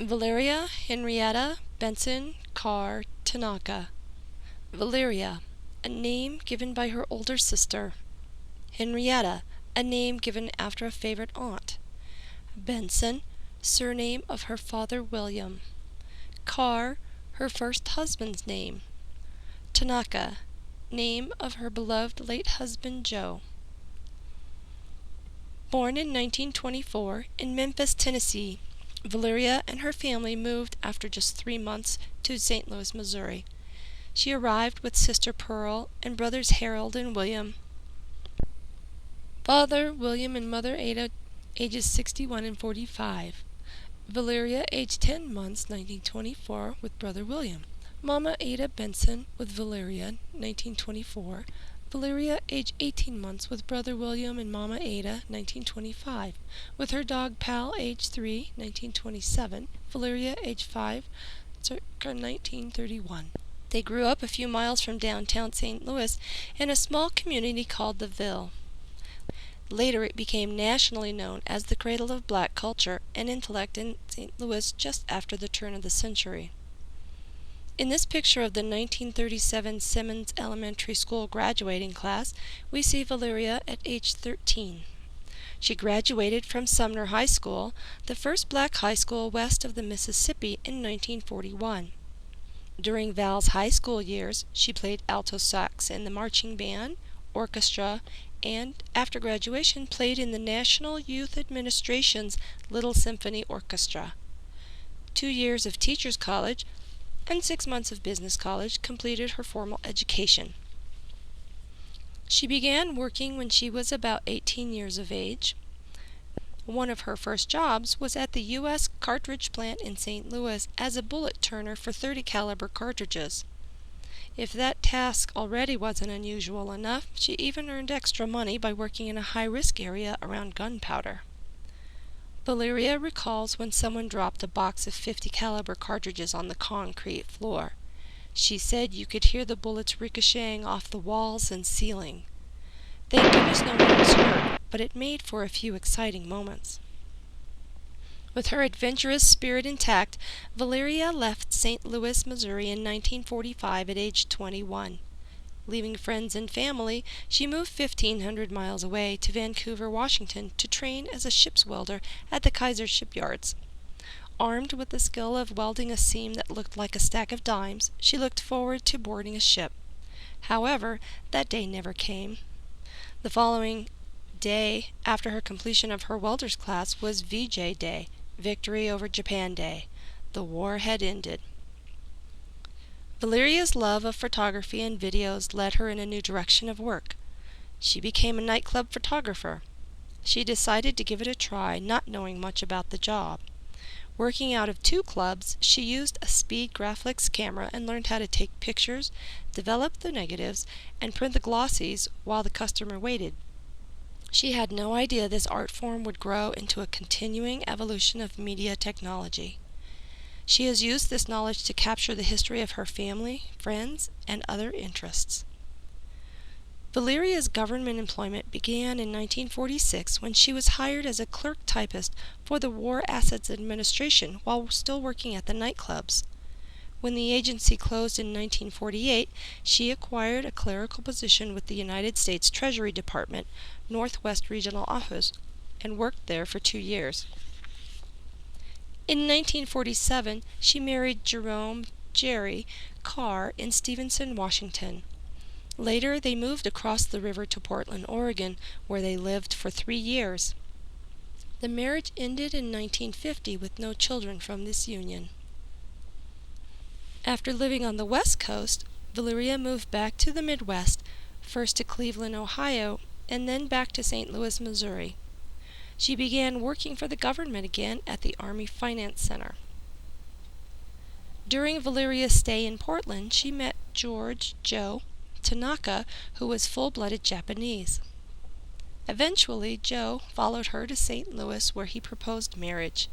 Valeria Henrietta Benson Carr Tanaka. Valeria, a name given by her older sister. Henrietta, a name given after a favorite aunt. Benson, surname of her father William. Carr, her first husband's name. Tanaka, name of her beloved late husband Joe. Born in 1924 in Memphis, Tennessee, Valeria and her family moved after just 3 months to St. Louis, Missouri. She arrived with sister Pearl and brothers Harold and William. Father William and mother Ada, ages 61 and 45. Valeria, aged 10 months, 1924, with brother William. Mama Ada Benson with Valeria, 1924. Valeria, age 18 months, with brother William and Mama Ada, 1925. With her dog Pal, age 3, 1927. Valeria, age 5, circa 1931. They grew up a few miles from downtown St. Louis in a small community called the Ville. Later it became nationally known as the cradle of black culture and intellect in St. Louis just after the turn of the century. In this picture of the 1937 Simmons Elementary School graduating class, we see Valeria at age 13. She graduated from Sumner High School, the first black high school west of the Mississippi, in 1941. During Val's high school years, she played alto sax in the marching band, orchestra, and after graduation played in the National Youth Administration's Little Symphony Orchestra. 2 years of teacher's college and 6 months of business college completed her formal education. She began working when she was about 18 years of age. One of her first jobs was at the U.S. cartridge plant in St. Louis as a bullet turner for .30 caliber cartridges. If that task already wasn't unusual enough, she even earned extra money by working in a high-risk area around gunpowder. Valeria recalls when someone dropped a box of .50 caliber cartridges on the concrete floor. She said you could hear the bullets ricocheting off the walls and ceiling. Thank goodness no one was hurt, but it made for a few exciting moments. With her adventurous spirit intact, Valeria left St. Louis, Missouri in 1945 at age 21. Leaving friends and family, she moved 1,500 miles away to Vancouver, Washington, to train as a ship's welder at the Kaiser shipyards. Armed with the skill of welding a seam that looked like a stack of dimes, she looked forward to boarding a ship. However, that day never came. The following day, after her completion of her welder's class, was VJ Day, Victory over Japan Day. The war had ended. Valeria's love of photography and videos led her in a new direction of work. She became a nightclub photographer. She decided to give it a try, not knowing much about the job. Working out of 2 clubs, she used a Speed Graphics camera and learned how to take pictures, develop the negatives, and print the glossies while the customer waited. She had no idea this art form would grow into a continuing evolution of media technology. She has used this knowledge to capture the history of her family, friends, and other interests. Valeria's government employment began in 1946 when she was hired as a clerk typist for the War Assets Administration while still working at the nightclubs. When the agency closed in 1948, she acquired a clerical position with the United States Treasury Department, Northwest Regional Office, and worked there for 2 years. In 1947, she married Jerome Jerry Carr in Stevenson, Washington. Later, they moved across the river to Portland, Oregon, where they lived for 3 years. The marriage ended in 1950 with no children from this union. After living on the West Coast, Valeria moved back to the Midwest, first to Cleveland, Ohio, and then back to St. Louis, Missouri. She began working for the government again at the Army Finance Center. During Valeria's stay in Portland, she met George Joe Tanaka, who was full-blooded Japanese. Eventually, Joe followed her to St. Louis, where he proposed marriage.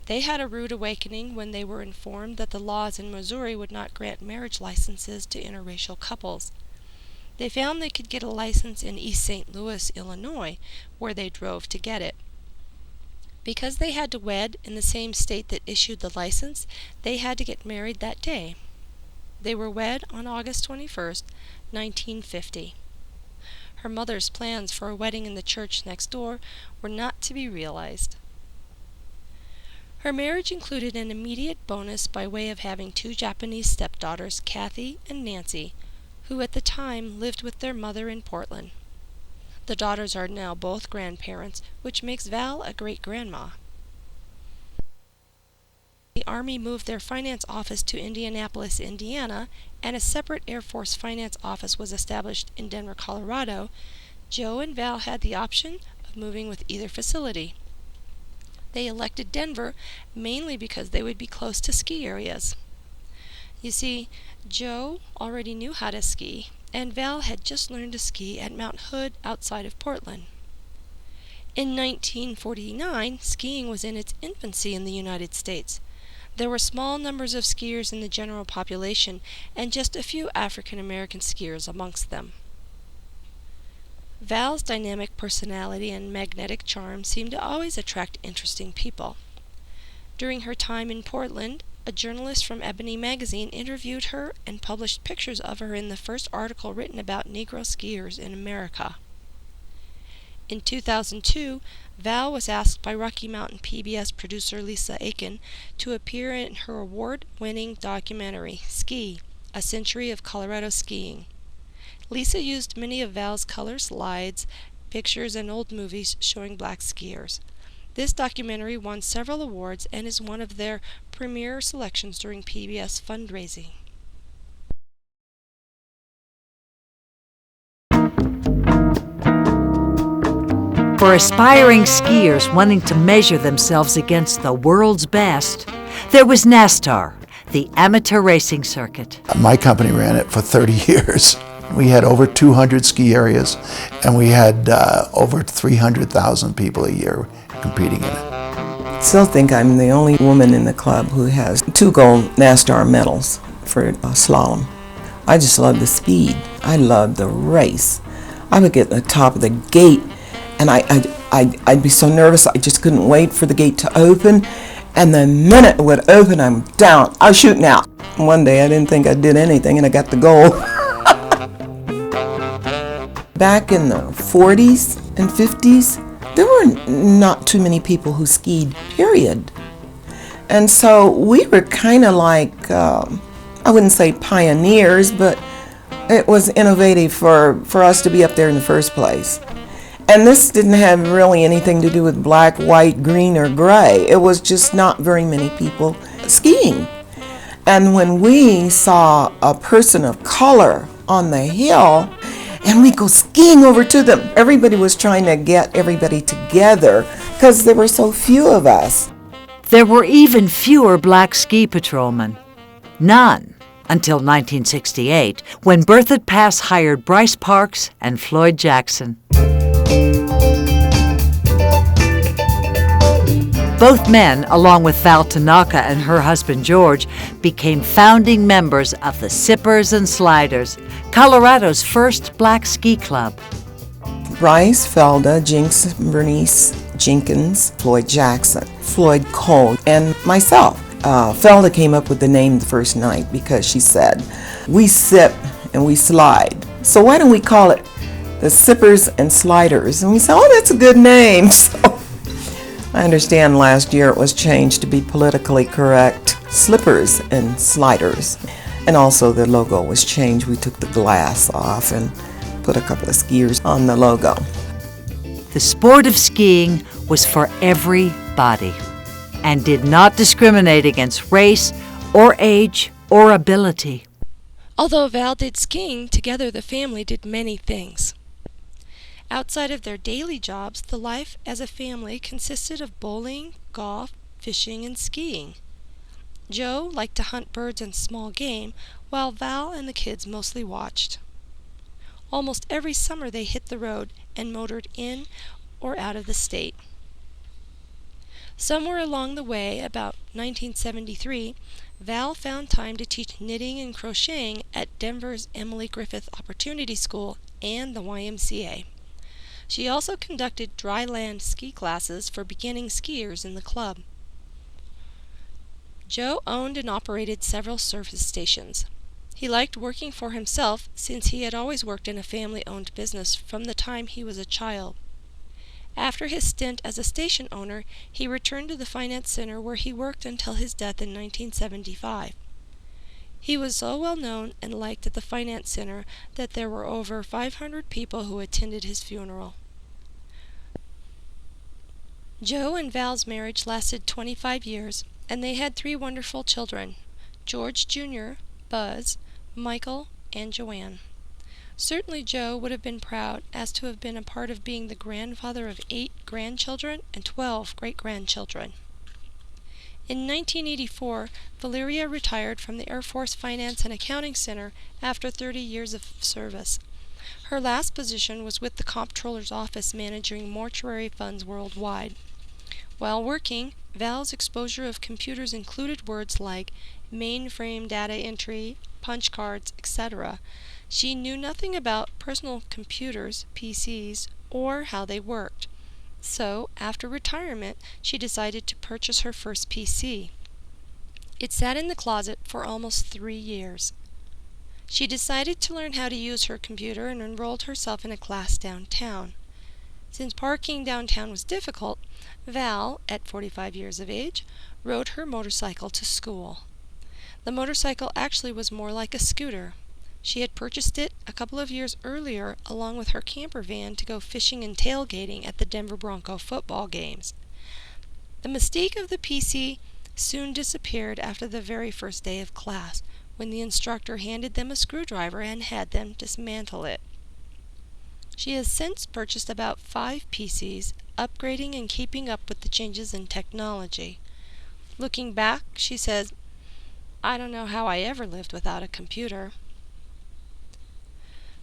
They had a rude awakening when they were informed that the laws in Missouri would not grant marriage licenses to interracial couples. They found they could get a license in East St. Louis, Illinois, where they drove to get it. Because they had to wed in the same state that issued the license, they had to get married that day. They were wed on August 21st, 1950. Her mother's plans for a wedding in the church next door were not to be realized. Her marriage included an immediate bonus by way of having two Japanese stepdaughters, Kathy and Nancy, who at the time lived with their mother in Portland. The daughters are now both grandparents, which makes Val a great-grandma. The Army moved their finance office to Indianapolis, Indiana, and a separate Air Force finance office was established in Denver, Colorado. Joe and Val had the option of moving with either facility. They elected Denver mainly because they would be close to ski areas. You see, Joe already knew how to ski, and Val had just learned to ski at Mount Hood outside of Portland. In 1949, skiing was in its infancy in the United States. There were small numbers of skiers in the general population, and just a few African American skiers amongst them. Val's dynamic personality and magnetic charm seemed to always attract interesting people. During her time in Portland, a journalist from Ebony magazine interviewed her and published pictures of her in the first article written about Negro skiers in America. In 2002, Val was asked by Rocky Mountain PBS producer Lisa Aiken to appear in her award-winning documentary, Ski, A Century of Colorado Skiing. Lisa used many of Val's color slides, pictures, and old movies showing black skiers. This documentary won several awards and is one of their premier selections during PBS fundraising. For aspiring skiers wanting to measure themselves against the world's best, there was NASTAR, the amateur racing circuit. My company ran it for 30 years. We had over 200 ski areas, and we had over 300,000 people a year competing in it. I still think I'm the only woman in the club who has 2 gold NASTAR medals for slalom. I just love the speed. I love the race. I would get to the top of the gate, and I'd be so nervous I just couldn't wait for the gate to open. And the minute it would open, I'm down. I was shooting out. One day I didn't think I did anything, and I got the gold. Back in the 40s and 50s, there were not too many people who skied, period. And so we were kind of like, I wouldn't say pioneers, but it was innovative for us to be up there in the first place. And this didn't have really anything to do with black, white, green, or gray. It was just not very many people skiing. And when we saw a person of color on the hill, and we go skiing over to them, everybody was trying to get everybody together because there were so few of us. There were even fewer black ski patrolmen. None until 1968, when Berthoud Pass hired Bryce Parks and Floyd Jackson. Both men, along with Val Tanaka and her husband George, became founding members of the Sippers and Sliders, Colorado's first black ski club. Bryce, Felda, Jinx, Bernice Jenkins, Floyd Jackson, Floyd Cole, and myself. Felda came up with the name the first night because she said, "We sip and we slide. So why don't we call it the Sippers and Sliders?" And we said, "Oh, that's a good name." So I understand last year it was changed to be politically correct, Slippers and Sliders. And also the logo was changed. We took the glass off and put a couple of skiers on the logo. The sport of skiing was for everybody and did not discriminate against race or age or ability. Although Val did skiing, together the family did many things. Outside of their daily jobs, the life as a family consisted of bowling, golf, fishing, and skiing. Joe liked to hunt birds and small game, while Val and the kids mostly watched. Almost every summer they hit the road and motored in or out of the state. Somewhere along the way, about 1973, Val found time to teach knitting and crocheting at Denver's Emily Griffith Opportunity School and the YMCA. She also conducted dry land ski classes for beginning skiers in the club. Joe owned and operated several service stations. He liked working for himself since he had always worked in a family-owned business from the time he was a child. After his stint as a station owner, he returned to the finance center where he worked until his death in 1975. He was so well known and liked at the finance center that there were over 500 people who attended his funeral. Joe and Val's marriage lasted 25 years, and they had 3 wonderful children: George Jr., Buzz, Michael, and Joanne. Certainly Joe would have been proud as to have been a part of being the grandfather of 8 grandchildren and 12 great-grandchildren. In 1984, Valeria retired from the Air Force Finance and Accounting Center after 30 years of service. Her last position was with the Comptroller's Office managing mortuary funds worldwide. While working, Val's exposure of computers included words like mainframe data entry, punch cards, etc. She knew nothing about personal computers, PCs, or how they worked. So, after retirement, she decided to purchase her first PC. It sat in the closet for almost 3 years. She decided to learn how to use her computer and enrolled herself in a class downtown. Since parking downtown was difficult, Val, at 45 years of age, rode her motorcycle to school. The motorcycle actually was more like a scooter. She had purchased it a couple of years earlier along with her camper van to go fishing and tailgating at the Denver Bronco football games. The mystique of the PC soon disappeared after the very first day of class, when the instructor handed them a screwdriver and had them dismantle it. She has since purchased about 5 PCs, upgrading and keeping up with the changes in technology. Looking back, she says, "I don't know how I ever lived without a computer."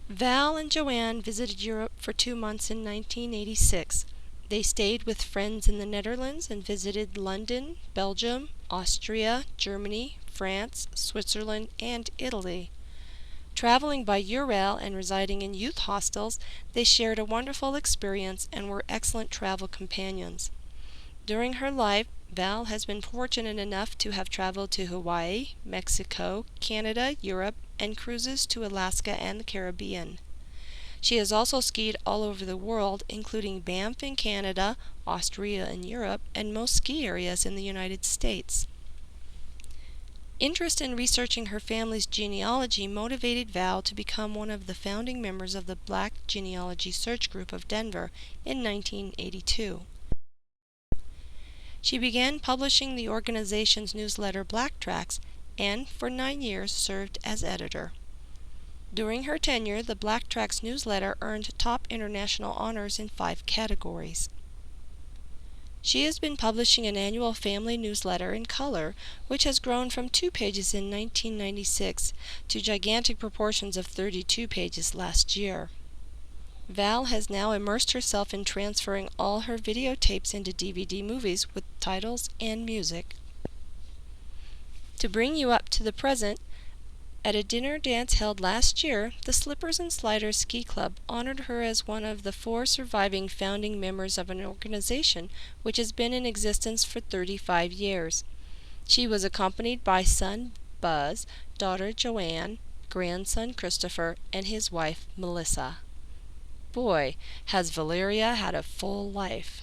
Val and Joanne visited Europe for 2 months in 1986. They stayed with friends in the Netherlands and visited London, Belgium, Austria, Germany, France, Switzerland, and Italy. Traveling by Ural and residing in youth hostels, they shared a wonderful experience and were excellent travel companions. During her life, Val has been fortunate enough to have traveled to Hawaii, Mexico, Canada, Europe, and cruises to Alaska and the Caribbean. She has also skied all over the world, including Banff in Canada, Austria in Europe, and most ski areas in the United States. Interest in researching her family's genealogy motivated Val to become one of the founding members of the Black Genealogy Search Group of Denver in 1982. She began publishing the organization's newsletter Black Tracks and, for 9 years, served as editor. During her tenure, the Black Tracks newsletter earned top international honors in 5 categories. She has been publishing an annual family newsletter in color, which has grown from 2 pages in 1996 to gigantic proportions of 32 pages last year. Val has now immersed herself in transferring all her videotapes into DVD movies with titles and music. To bring you up to the present, at a dinner dance held last year, the Slippers and Sliders Ski Club honored her as one of the 4 surviving founding members of an organization which has been in existence for 35 years. She was accompanied by son Buzz, daughter Joanne, grandson Christopher, and his wife Melissa. Boy, has Valeria had a full life.